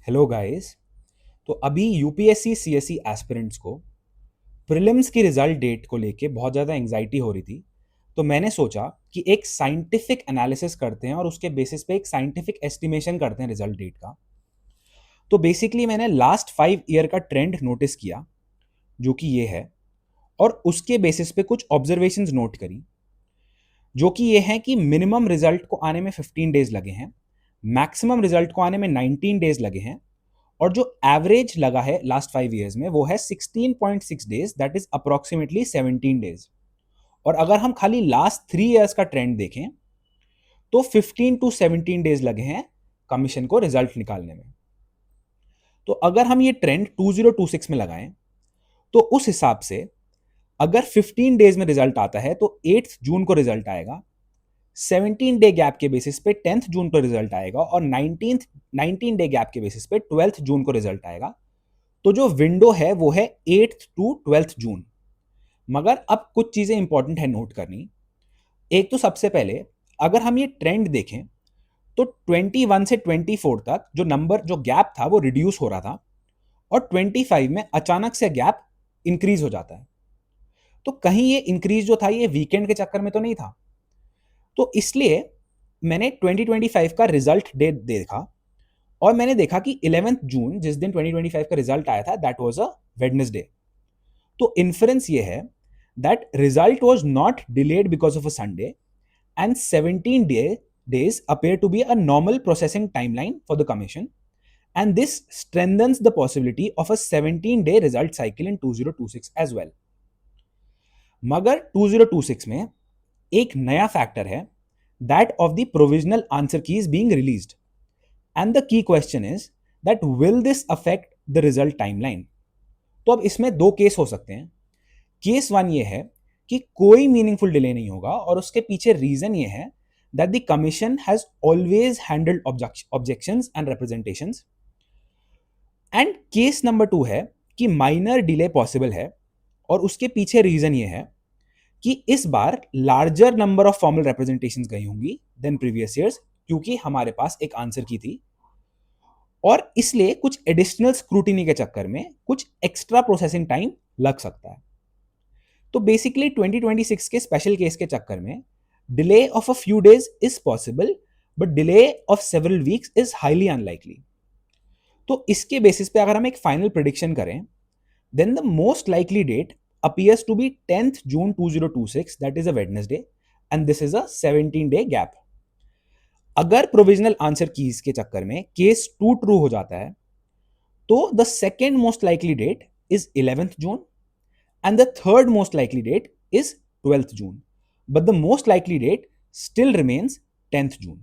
Hello guys. तो अभी UPSC CSC aspirants को प्रीलिम्स की रिजल्ट डेट को लेके बहुत ज़्यादा एंग्जाइटी हो रही थी। तो मैंने सोचा कि एक साइंटिफिक एनालिसिस करते हैं और उसके बेसिस पे एक साइंटिफिक एस्टिमेशन करते हैं रिजल्ट डेट का। तो बेसिकली मैंने लास्ट 5 ईयर का ट्रेंड नोटिस किया, जो कि ये है, और उसके बेसिस पे कुछ ऑब्जर्वेशंस नोट करी, जो कि ये है कि मिनिमम रिजल्ट को आने में 15 डेज लगे हैं, मैक्सिमम रिजल्ट को आने में 19 डेज लगे हैं, और जो एवरेज लगा है लास्ट 5 ईयर्स में वो है 16.6 days, that is approximately 17 days. और अगर हम खाली लास्ट 3 ईयर्स का ट्रेंड देखें तो 15 टू 17 डेज लगे हैं कमीशन को रिजल्ट निकालने में। तो अगर हम ये ट्रेंड 2026 में लगाएं तो उस हिसाब से अगर 15 डेज में रिजल्ट आता है तो 8 जून को रिजल्ट आएगा, 17 डे गैप के बेसिस पे 10th जून को रिजल्ट आएगा, और 19 डे गैप के बेसिस पे 12th जून को रिजल्ट आएगा। तो जो विंडो है वो है 8th टू 12th जून। मगर अब कुछ चीजें इंपॉर्टेंट है नोट करनी। एक तो सबसे पहले अगर हम ये ट्रेंड देखें तो 21 से 24 तक जो नंबर जो गैप था वो रिड्यूस हो रहा था, और 25 में अचानक से गैप इंक्रीज हो जाता है। तो कहीं ये इंक्रीज जो था ये वीकेंड के चक्कर में तो नहीं था। तो इसलिए मैंने 2025 का रिजल्ट डेट देखा, और मैंने देखा कि 11th जून जिस दिन 2025 का रिजल्ट आया था दैट वाज अ वेडनेसडे। तो इन्फ्रेंस ये है that result was not delayed because of a Sunday, and 17 days appear to be a normal processing timeline for the commission, and this strengthens the possibility of a 17-day result cycle in 2026 as well. मगर 2026 में एक नया factor है, that of the provisional answer keys being released, and the key question is that will this affect the result timeline? तो अब इसमें दो case हो सकते हैं। केस वन ये है कि कोई मीनिंगफुल डिले नहीं होगा, और उसके पीछे रीजन ये है that the commission has always handled objections and representations. And case number two है कि माइनर डिले पॉसिबल है, और उसके पीछे रीजन ये है कि इस बार larger number of formal representations गई होंगी देन प्रीवियस ईयर्स, क्योंकि हमारे पास एक आंसर की थी, और इसलिए कुछ एडिशनल स्क्रूटिनी के चक्कर में कुछ एक्स्ट्रा प्रोसेसिंग टाइम लग सकता है। तो बेसिकली 2026 के स्पेशल केस के चक्कर में delay of a few days is possible, but delay of several weeks is highly unlikely. तो इसके बेसिस पे अगर हम एक फाइनल प्रिडिक्शन करें, then the most likely date appears to be 10th June 2026, that is a Wednesday, and this is a 17-day gap. अगर provisional answer keys के चक्कर में केस 2 ट्रू हो जाता है तो the second most likely date is 11th June, and the third most likely date is 12th June, but the most likely date still remains 10th June.